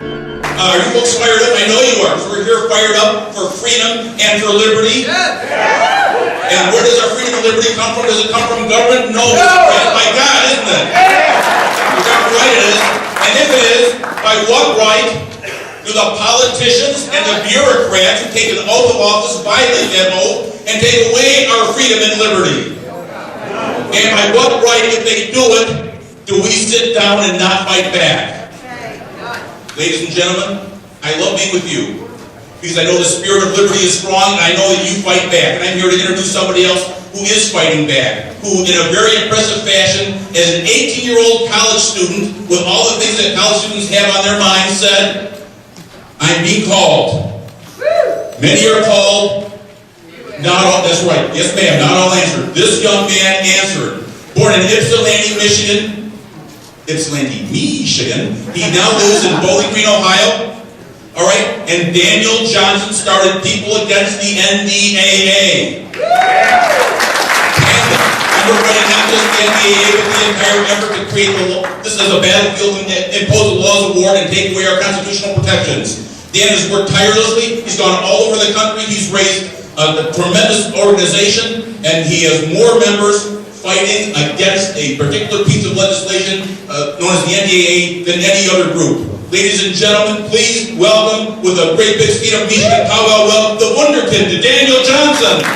Are you folks fired up? I know you are, because we're here fired up for freedom and for liberty. And where does our freedom and liberty come from? Does it come from government? No. By God, isn't it? You're darn right it is. And if it is, by what right do the politicians and the bureaucrats who take an oath of office violate that oath and take away our freedom and liberty? And by what right, if they do it, do we sit down and not fight back? Ladies and gentlemen, I love being with you because I know the spirit of liberty is strong and I know that you fight back. And I'm here to introduce somebody else who is fighting back, who in a very impressive fashion, as an 18-year-old college student, with all the things that college students have on their minds, said, I'm being called. Many are called, not all, that's right, yes ma'am, not all answered. This young man answered. Born in Ypsilanti, Michigan, he now lives in Bowling Green, Ohio. All right, and Daniel Johnson started People Against the NDAA. PANDA, underwriting not just the NDAA, but the entire effort to create the law. This is a battlefield and impose the laws of war and take away our constitutional protections. Dan has worked tirelessly. He's gone all over the country. He's raised a tremendous organization, and he has more members fighting against a particular piece of legislation known as the NDAA than any other group. Ladies and gentlemen, please welcome, with a great big speed of music and PowWow, the wunderkind, Daniel Johnson.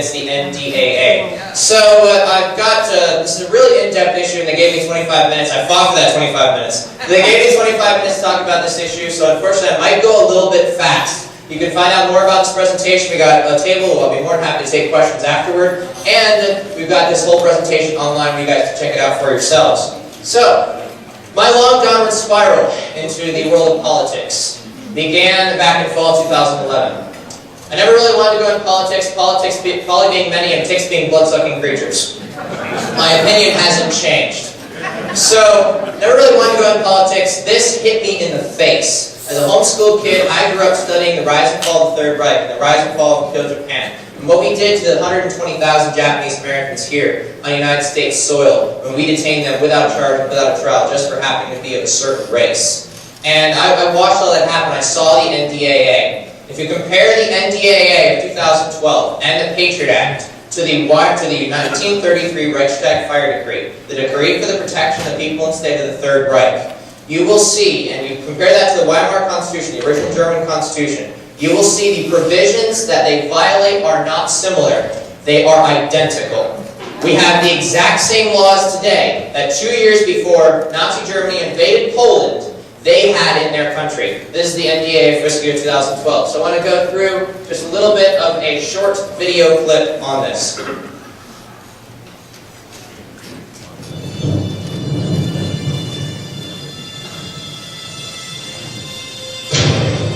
The NDAA. So I've got, this is a really in-depth issue and they gave me 25 minutes. I fought for that 25 minutes. They gave me 25 minutes to talk about this issue, so unfortunately I might go a little bit fast. You can find out more about this presentation. We got a table, I'll be more than happy to take questions afterward. And we've got this whole presentation online for you guys to check it out for yourselves. So, my long downward spiral into the world of politics began back in fall 2011. I never really wanted to go into politics probably being many and ticks being blood-sucking creatures. My opinion hasn't changed. So, never really wanted to go into politics. This hit me in the face. As a homeschool kid, I grew up studying the rise and fall of the Third Reich and the rise and fall of Imperial Japan. And what we did to the 120,000 Japanese Americans here on United States soil when we detained them without charge and without a trial just for happening to be of a certain race. And I watched all that happen. I saw the NDAA. If you compare the NDAA of 2012 and the Patriot Act to the 1933 Reichstag Fire Decree, the decree for the protection of the people and state of the Third Reich, you will see, and you compare that to the Weimar Constitution, the original German Constitution, you will see the provisions that they violate are not similar. They are identical. We have the exact same laws today that 2 years before Nazi Germany invaded Poland, they had in their country. This is the NDAA for Fiscal Year 2012. So I want to go through just a little bit of a short video clip on this.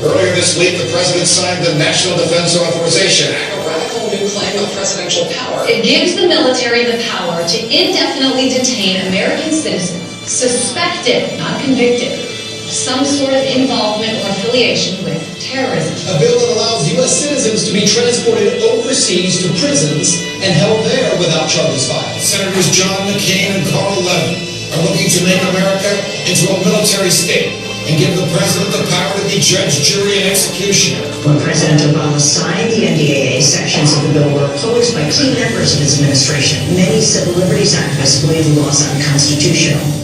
Earlier this week, the President signed the National Defense Authorization Act. A radical new claim of presidential power. It gives the military the power to indefinitely detain American citizens, suspected, not convicted, some sort of involvement or affiliation with terrorism. A bill that allows U.S. citizens to be transported overseas to prisons and held there without charges filed. Senators John McCain and Carl Levin are looking to make America into a military state and give the president the power to be judge, jury, and executioner. When President Obama signed the NDAA, sections of the bill were opposed by key members of his administration. Many civil liberties activists believe the law is unconstitutional.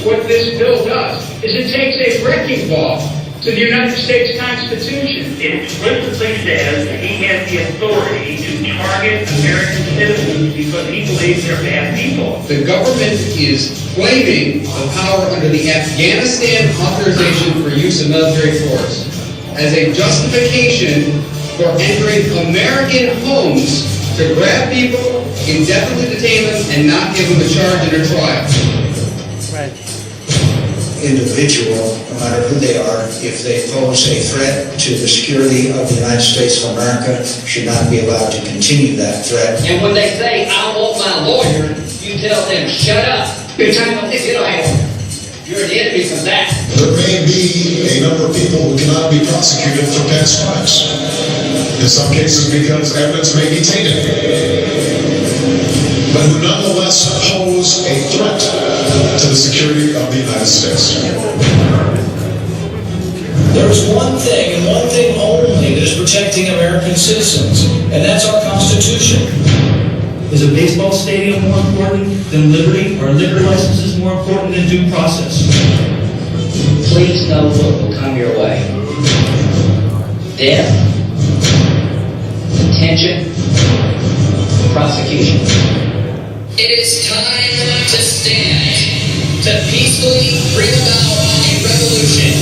What this bill does is it takes a wrecking ball to the United States Constitution. It explicitly says that he has the authority to target American citizens because he believes they're bad people. The government is claiming the power under the Afghanistan Authorization for Use of Military Force as a justification for entering American homes to grab people, indefinitely detain them, and not give them a charge in a trial. individual, no matter who they are, if they pose a threat to the security of the United States of America, should not be allowed to continue that threat. And when they say, I want my lawyer, you tell them, shut up. You're the enemy from that. There may be a number of people who cannot be prosecuted for past crimes. In some cases because evidence may be tainted. But who nonetheless pose a threat to the security of the United States. There is one thing and one thing only that is protecting American citizens, and that's our Constitution. Is a baseball stadium more important than liberty? Are liquor licenses more important than due process? Please know what will come your way. Death, detention, prosecution. It is time to stand, to peacefully bring about a revolution.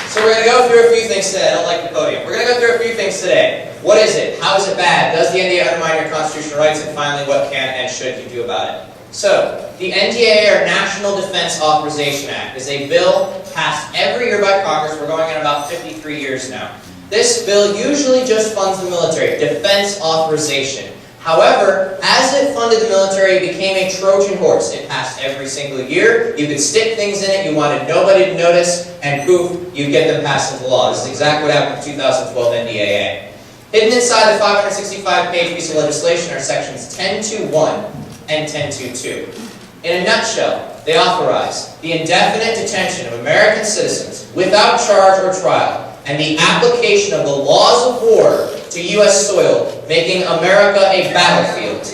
So we're going to go through a few things today. I don't like the podium. We're going to go through a few things today. What is it? How is it bad? Does the NDAA undermine your constitutional rights? And finally, what can and should you do about it? So, the NDAA, or National Defense Authorization Act, is a bill passed every year by Congress. We're going on about 53 years now. This bill usually just funds the military, defense authorization. However, as it funded the military, it became a Trojan horse. It passed every single year. You could stick things in it you wanted nobody to notice, and poof, you'd get them passed into law. This is exactly what happened with 2012 NDAA. Hidden inside the 565-page piece of legislation are sections 10.2.1 and 10.2.2. In a nutshell, they authorize the indefinite detention of American citizens without charge or trial, and the application of the laws of war to U.S. soil, making America a battlefield.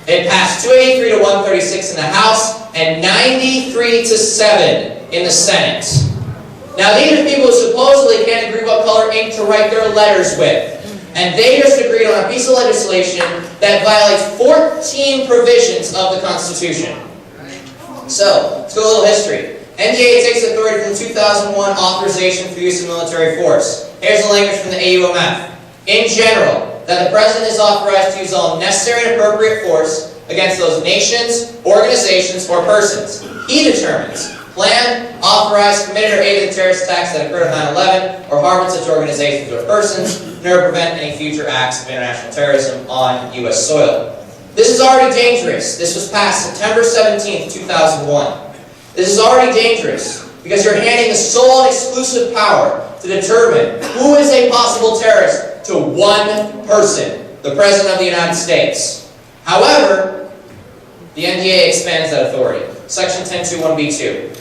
It passed 283 to 136 in the House and 93 to 7 in the Senate. Now these are people who supposedly can't agree what color ink to write their letters with. And they just agreed on a piece of legislation that violates 14 provisions of the Constitution. So, let's go a little history. NDAA takes authority from the 2001 Authorization for Use of Military Force. Here's the language from the AUMF. In general, that the President is authorized to use all necessary and appropriate force against those nations, organizations, or persons he determines planned, authorized, committed, or aided the terrorist attacks that occurred on 9/11, or harbored such organizations or persons, nor prevent any future acts of international terrorism on U.S. soil. This is already dangerous. This was passed September 17th, 2001. This is already dangerous because you're handing the sole and exclusive power to determine who is a possible terrorist to one person, the President of the United States. However, the NDAA expands that authority. Section 10.2.1b2.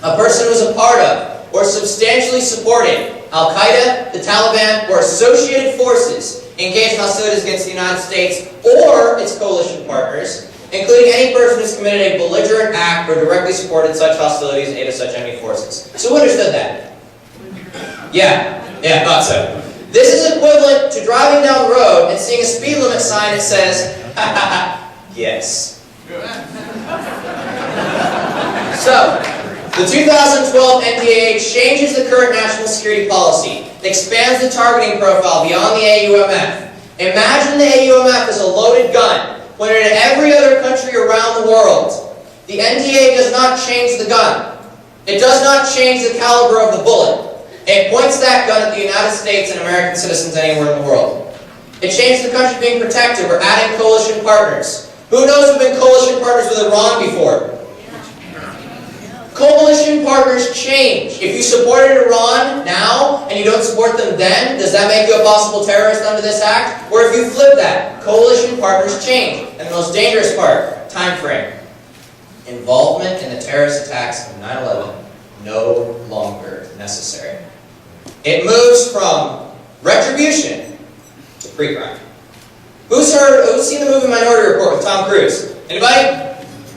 A person who is a part of or substantially supporting Al-Qaeda, the Taliban, or associated forces engaged in hostilities against the United States or its coalition partners, including any person who has committed a belligerent act or directly supported such hostilities and aided such enemy forces. So who understood that? Yeah, I thought so. This is equivalent to driving down the road and seeing a speed limit sign that says, yes. So, the 2012 NDAA changes the current national security policy. It expands the targeting profile beyond the AUMF. Imagine the AUMF as a loaded gun pointed at every other country around the world. The NDAA does not change the gun. It does not change the caliber of the bullet. It points that gun at the United States and American citizens anywhere in the world. It changes the country being protected. We're adding coalition partners. Who knows who've been coalition partners with Iran before? Coalition partners change. If you supported Iran now and you don't support them then, does that make you a possible terrorist under this act? Or if you flip that, coalition partners change. And the most dangerous part, time frame. Involvement in the terrorist attacks of 9/11 no longer necessary. It moves from retribution to pre-crime. Who's seen the movie Minority Report with Tom Cruise? Anybody?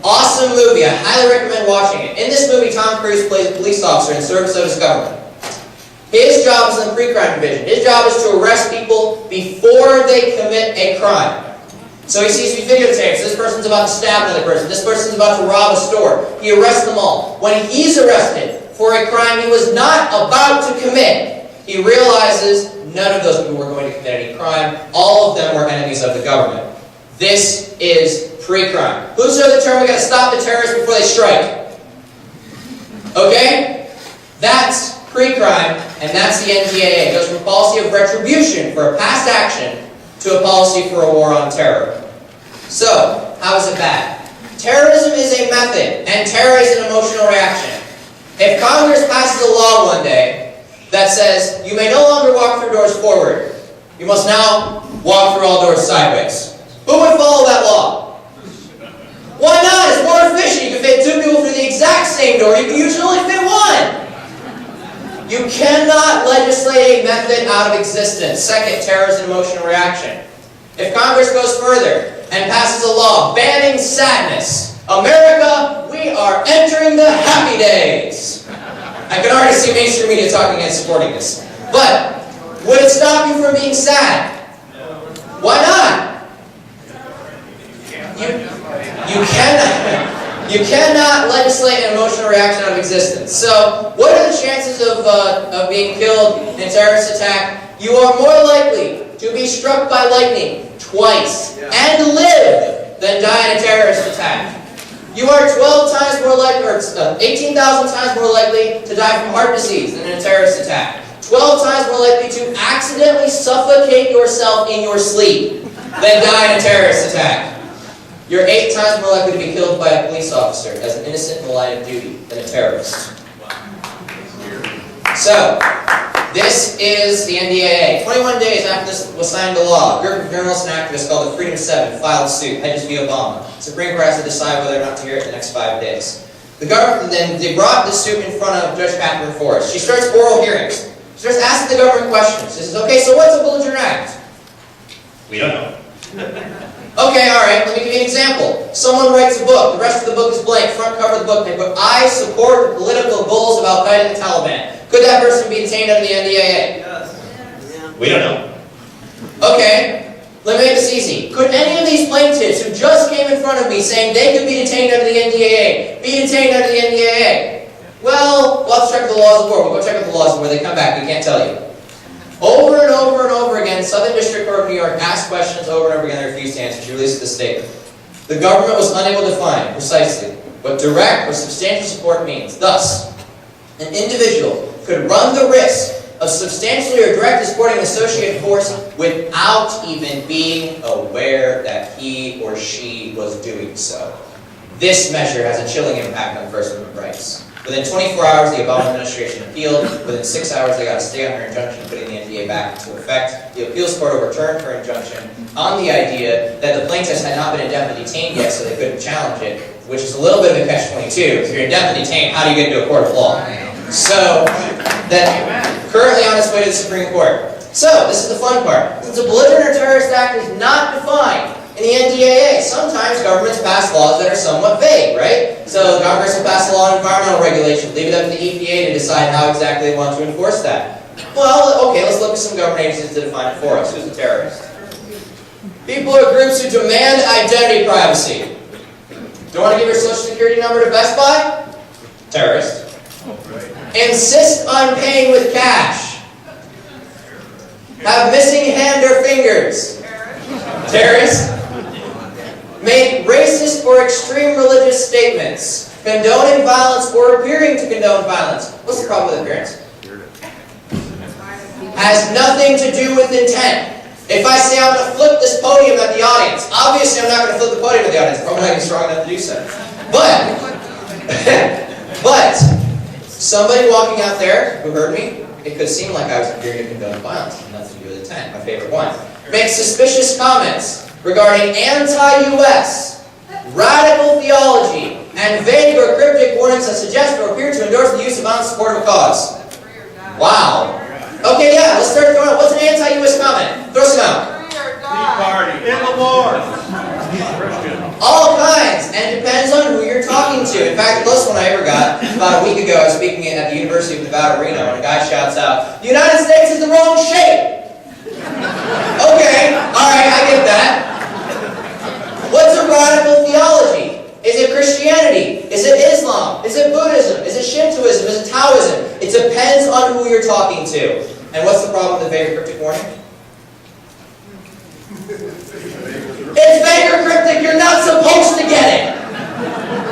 Awesome movie. I highly recommend watching it. In this movie, Tom Cruise plays a police officer in service of his government. His job is in the pre-crime division. His job is to arrest people before they commit a crime. So he sees these videotapes. This person's about to stab another person. This person's about to rob a store. He arrests them all. When he's arrested, for a crime he was not about to commit, he realizes none of those people were going to commit any crime. All of them were enemies of the government. This is pre-crime. Who's heard the term, we got to stop the terrorists before they strike? Okay? That's pre-crime, and that's the NDAA. It goes from a policy of retribution for a past action to a policy for a war on terror. So, how is it bad? Terrorism is a method, and terror is an emotional reaction. If Congress passes a law one day that says you may no longer walk through doors forward, you must now walk through all doors sideways, who would follow that law? Why not? It's more efficient. You can fit two people through the exact same door. You can usually only fit one. You cannot legislate a method out of existence. Second, terror is an emotional reaction. If Congress goes further and passes a law banning sadness, America, we are entering the happy days. I can already see mainstream media talking and supporting this. But would it stop you from being sad? Why not? You cannot legislate an emotional reaction out of existence. So, what are the chances of being killed in a terrorist attack? You are more likely to be struck by lightning twice and live than die in a terrorist attack. You are 12 times more likely, or 18,000 times more likely to die from heart disease than in a terrorist attack. 12 times more likely to accidentally suffocate yourself in your sleep than die in a terrorist attack. You're 8 times more likely to be killed by a police officer as an innocent in the line of duty than a terrorist. So, this is the NDAA. 21 days after this was signed into law, a group of journalists and activists called the Freedom 7 filed suit, Hedges v. Obama. Supreme Court has to decide whether or not to hear it in the next 5 days. The government then they brought the suit in front of Judge Catherine Forrest. She starts oral hearings. She starts asking the government questions. She says, "Okay, so what's a belligerent act?" "We don't know." "Okay, all right, let me give you an example. Someone writes a book, the rest of the book is blank, front cover of the book, they put, 'I support the political goals of Al-Qaeda and the Taliban.' Could that person be detained under the NDAA? Yes. "We don't know." "Okay, let me make this easy. Could any of these plaintiffs who just came in front of me saying they could be detained under the NDAA, be detained under the NDAA?" "Well, we'll have to check with the laws of war. We'll go check with the laws of war. They come back, we can't tell you." Over and over and over again, Southern District Court of New York asked questions over and over again, they refused to answer. She released the statement. The government was unable to define precisely what direct or substantial support means. Thus, an individual could run the risk of substantially or directly supporting an associated force without even being aware that he or she was doing so. This measure has a chilling impact on First Amendment rights. Within 24 hours, the Obama administration appealed. Within 6 hours, they got a stay on her injunction, putting the NDA back into effect. The appeals court overturned her injunction on the idea that the plaintiffs had not been indefinitely detained yet, so they couldn't challenge it, which is a little bit of a catch-22. If you're indefinitely detained, how do you get into a court of law? So, that currently on its way to the Supreme Court. So, this is the fun part. Since a belligerent or terrorist act is not defined in the NDAA, sometimes governments pass laws that are somewhat vague, right? So Congress will pass a law on environmental regulation, leave it up to the EPA to decide how exactly they want to enforce that. Well, okay, let's look at some government agencies to define it for us. Who's a terrorist? People or groups who demand identity privacy. Don't want to give your social security number to Best Buy? Terrorist. Insist on paying with cash. Have missing hand or fingers. Terrorist. Make racist or extreme religious statements. Condoning violence or appearing to condone violence. What's the problem with appearance? Has nothing to do with intent. If I say I'm going to flip this podium at the audience, obviously I'm not going to flip the podium at the audience. Probably not even strong enough to do so. But somebody walking out there who heard me, it could seem like I was appearing to condone violence. Nothing to do with intent. My favorite one. Make suspicious comments regarding anti-U.S., radical theology, and vague or cryptic warnings that suggest or appear to endorse the use of violence in support of a cause. Wow. Okay, yeah, let's start throwing out. What's an anti-U.S. comment? Throw some out. Party. In the war. All kinds, and depends on who you're talking to. In fact, the closest one I ever got, about a week ago, I was speaking at the University of Nevada, Reno, and a guy shouts out, "The United States is the wrong shape!" Okay, alright, I get that. What's a radical theology? Is it Christianity? Is it Islam? Is it Buddhism? Is it Shintoism? Is it Taoism? morning? It's Baker Cryptic, you're not supposed to get it!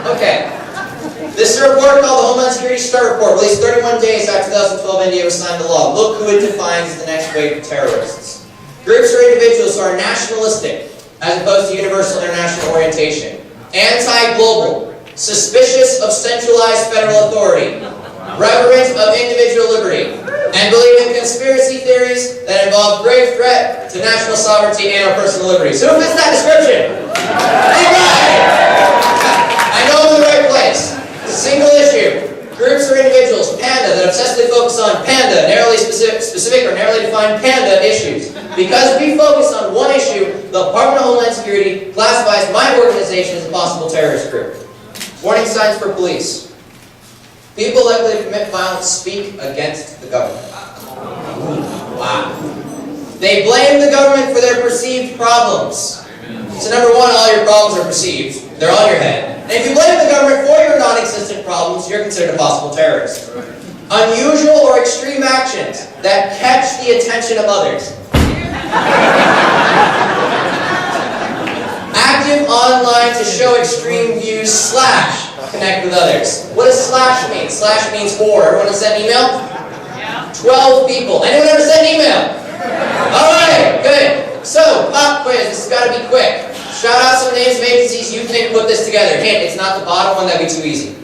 Okay. This is a report called the Homeland Security Start Report, released 31 days after 2012 NDAA was signed into law. Look who it defines as the next wave of terrorists. Groups or individuals who are nationalistic, as opposed to universal international orientation. Anti-global, suspicious of centralized federal authority, reverent of individual liberty, and believe in conspiracy theories that involve grave threat to national sovereignty and our personal liberties. Who fits that description? Alright! I know I'm in the right place. Single issue. Groups or individuals, PANDA, that obsessively focus on PANDA, narrowly specific or narrowly defined PANDA issues. Because we focus on one issue, the Department of Homeland Security classifies my organization as a possible terrorist group. Warning signs for police. People likely to commit violence speak against the government. Wow. They blame the government for their perceived problems. So number one, all your problems are perceived. They're on your head. And if you blame the government for your non-existent problems, you're considered a possible terrorist. Unusual or extreme actions that catch the attention of others. Active online to show extreme views / connect with others. What does / mean? / means for. Everyone has sent an email? 12 people. Anyone ever sent an email? Alright, good. So, pop quiz. This has got to be quick. Shout out some names of agencies you think put this together. Hint, it's not the bottom one, that'd be too easy.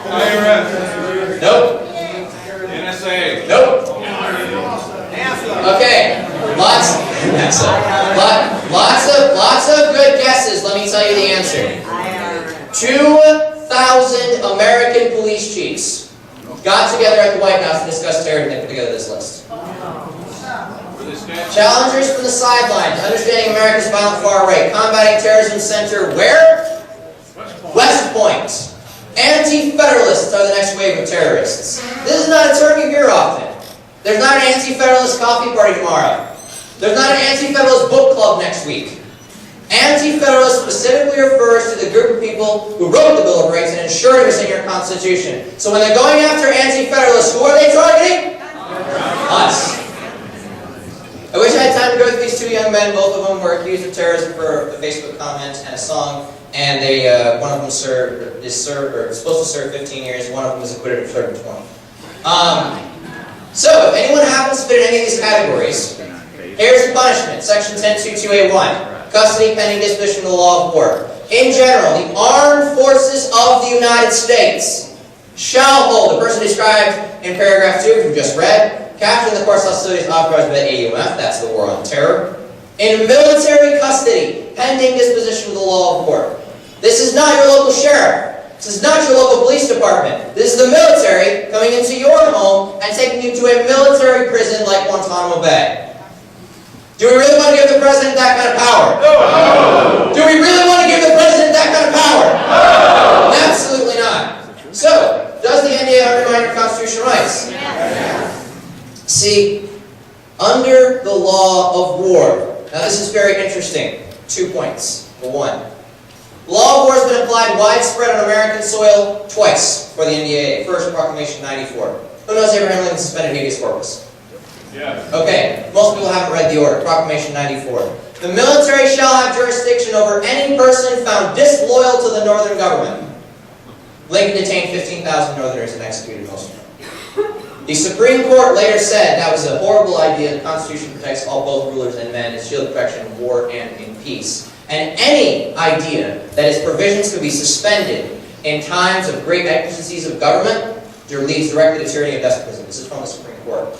IRS. Nope. NSA. Nope. Okay. Lots of good guesses. Let me tell you the answer. 2,000 American police chiefs got together at the White House to discuss terrorism and put together this list. Challengers from the sidelines, understanding America's violent far right, combating terrorism center where? West Point. Anti-federalists are the next wave of terrorists. This is not a term you hear often. There's not an anti-federalist coffee party tomorrow. There's not an anti-federalist book club next week. Anti-federalist specifically refers to the group of people who wrote the Bill of Rights and ensured it was in your Constitution. So when they're going after anti-federalists, who are they targeting? Us. I wish I had time to go through these two young men. Both of them were accused of terrorism for a Facebook comment and a song, and one of them is supposed to serve 15 years. One of them was acquitted of serving 20. So, if anyone happens to fit in any of these categories, here's the punishment: Section 1022A1, custody pending disposition of the law of war. In general, the armed forces of the United States shall hold the person described in paragraph 2, which we just read, captured in the course of hostilities authorized by the AUMF, that's the war on terror, in military custody, pending disposition of the law of war. This is not your local sheriff. This is not your local police department. This is the military coming into your home and taking you to a military prison like Guantanamo Bay. Do we really want to give the president that kind of power? No! Do we really want to give the president that kind of power? No! Absolutely not. So, does the NDAA undermine your constitutional rights? See, under the law of war, now this is very interesting. 2 points. For one, law of war has been applied widespread on American soil twice for the NDAA. First, Proclamation 94. Who knows Abraham Lincoln suspended habeas corpus? Yeah. Okay, most people haven't read the order. Proclamation 94. The military shall have jurisdiction over any person found disloyal to the northern government. Lincoln detained 15,000 northerners and executed most of them. The Supreme Court later said that was a horrible idea. The Constitution protects all, both rulers and men. It's shield protection in war and in peace. And any idea that its provisions could be suspended in times of great exigencies of government leads directly to tyranny and despotism. This is from the Supreme Court.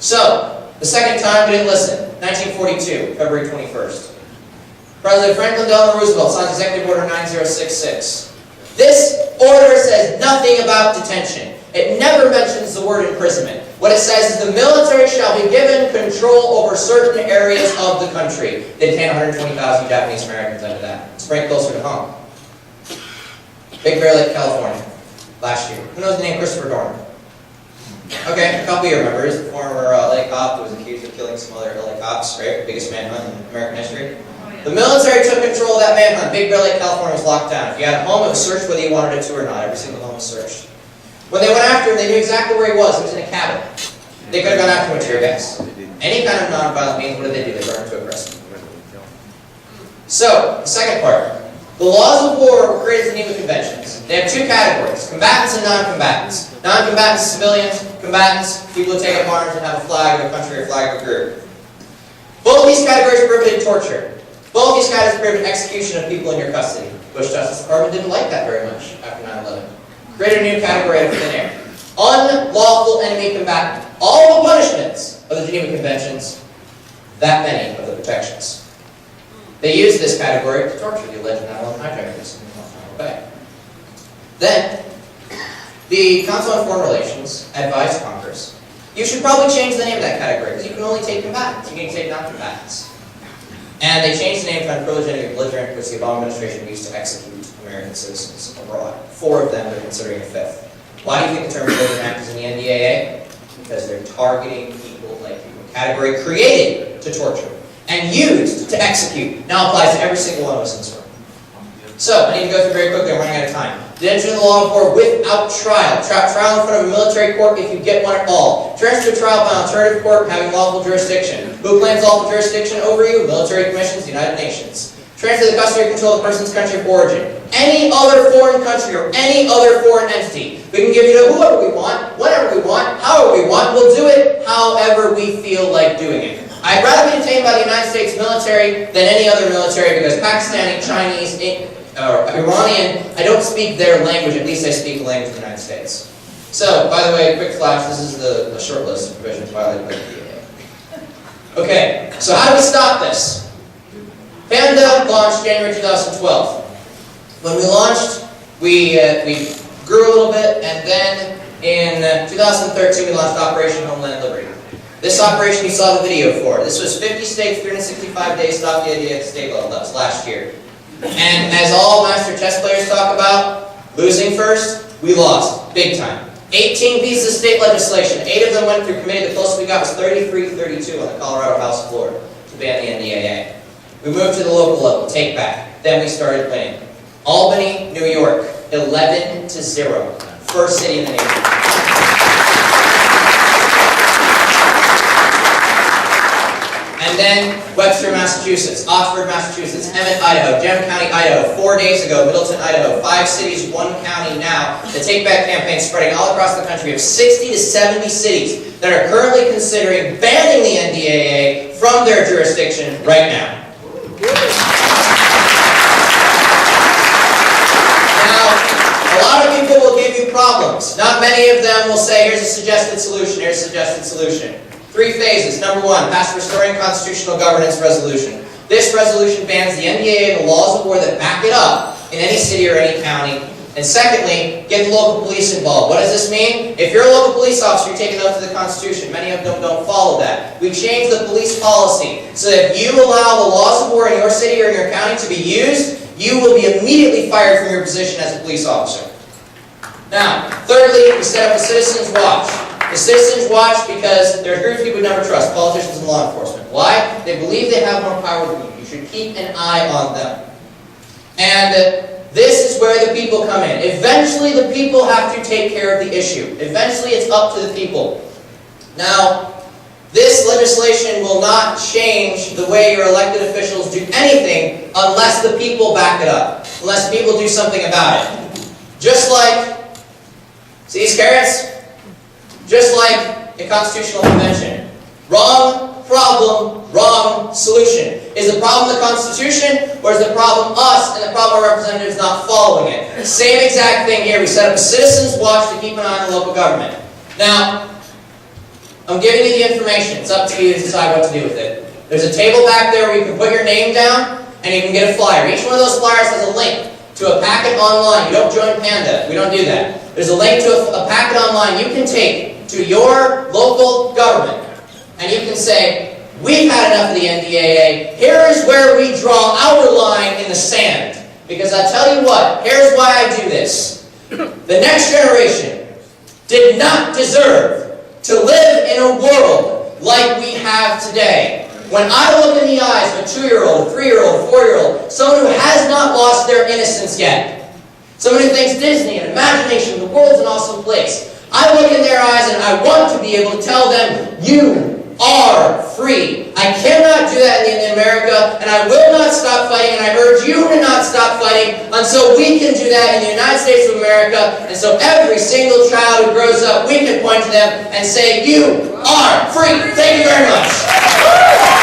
So, the second time we didn't listen. 1942, February 21st. President Franklin Delano Roosevelt signs Executive Order 9066. This order says nothing about detention. It never mentions the word imprisonment. What it says is the military shall be given control over certain areas of the country. They detained 120,000 Japanese Americans under that. Let's bring it closer to home. Big Bear Lake, California, last year. Who knows the name Christopher Dorner? Okay, a couple of you remember. He's a former LA cop who was accused of killing some other LA cops, right? Biggest manhunt in American history. The military took control of that manhunt. Big Bear Lake, California was locked down. If you had a home, it was searched whether you wanted it to or not. Every single home was searched. When they went after him, they knew exactly where he was. He was in a cabin. They could have gone after him with tear gas. Any kind of nonviolent means, what do? They burn to a crisp. So, the second part. The laws of war were created in the Geneva Conventions. They have two categories, combatants and non-combatants. Non-combatants, civilians. Combatants, people who take up arms and have a flag of a country or flag of a group. Both these categories prohibited torture. Both these categories prohibited execution of people in your custody. Bush Justice Department didn't like that very much after 9/11. Created a new category out of thin air. Unlawful enemy combatant. All the punishments of the Geneva Conventions, that many of the protections. They used this category to torture the alleged 9/11 hijackers in the final way. Then, the Council on Foreign Relations advised Congress, you should probably change the name of that category, because you can only take combatants, you can take non-combatants. And they changed the name to unprivileged enemy belligerent, which the Obama administration used to execute American citizens abroad. 4 of them, they're considering a 5th. Why do you think the term belligerent act is in the NDAA? Because they're targeting people like you. A category created to torture and used to execute. Now applies to every single one of us in this room. So, I need to go through very quickly, I'm running out of time. Detention of the law of war without trial. Trial in front of a military court if you get one at all. Transfer to trial by an alternative court having lawful jurisdiction. Who claims lawful jurisdiction over you? Military commissions, the United Nations. Transfer the custody or control of the person's country of origin. Any other foreign country or any other foreign entity. We can give you to whoever we want, whenever we want, however we want. We'll do it however we feel like doing it. I'd rather be detained by the United States military than any other military because Pakistani, Chinese, Iranian, I don't speak their language, at least I speak the language of the United States. So, by the way, quick flash, this is the short list of provisions violated by the NDAA. Okay, so how do we stop this? PANDA launched January 2012. When we launched, we grew a little bit, and then in 2013 we launched Operation Homeland Liberty. This operation you saw the video for. This was 50 states, 365 days, stop the idea at the state level. That was last year. And as all master chess players talk about, losing first, we lost. Big time. 18 pieces of state legislation. 8 of them went through committee. The closest we got was 33-32 on the Colorado House floor to ban the NDAA. We moved to the local level, take back. Then we started winning. Albany, New York, 11-0. First city in the nation. And then Webster, Massachusetts, Oxford, Massachusetts, Emmett, Idaho, Gem County, Idaho, 4 days ago, Middleton, Idaho, 5 cities, 1 county now. The Take Back campaign spreading all across the country of 60 to 70 cities that are currently considering banning the NDAA from their jurisdiction right now. Now, a lot of people will give you problems. Not many of them will say, here's a suggested solution, here's a suggested solution. 3 phases. Number 1, pass Restoring Constitutional Governance Resolution. This resolution bans the NDAA and the laws of war that back it up in any city or any county. And secondly, get the local police involved. What does this mean? If you're a local police officer, you're taking oath to the Constitution. Many of them don't follow that. We changed the police policy so that if you allow the laws of war in your city or in your county to be used, you will be immediately fired from your position as a police officer. Now, thirdly, we set up a Citizens Watch. The Citizens Watch because there are groups people would never trust, politicians and law enforcement. Why? They believe they have more power than you. You should keep an eye on them. And this is where the people come in. Eventually the people have to take care of the issue. Eventually it's up to the people. Now, this legislation will not change the way your elected officials do anything unless the people back it up. Unless people do something about it. Just like, see these carrots? Just like a constitutional convention. Wrong problem, wrong solution. Is the problem the Constitution, or is the problem us and the problem our representatives not following it? Same exact thing here. We set up a Citizens Watch to keep an eye on the local government. Now, I'm giving you the information. It's up to you to decide what to do with it. There's a table back there where you can put your name down and you can get a flyer. Each one of those flyers has a link to a packet online. You don't join PANDA. We don't do that. There's a link to a packet online you can take to your local government, and you can say, we've had enough of the NDAA, here is where we draw our line in the sand. Because I tell you what, here's why I do this. The next generation did not deserve to live in a world like we have today. When I look in the eyes of a 2-year-old, a 3-year-old, a 4-year-old, someone who has not lost their innocence yet, someone who thinks Disney and imagination, the world's an awesome place, I look in their eyes and I want to be able to tell them, you are free. I cannot do that in America, and I will not stop fighting, and I urge you to not stop fighting until we can do that in the United States of America, and so every single child who grows up, we can point to them and say, you are free. Thank you very much.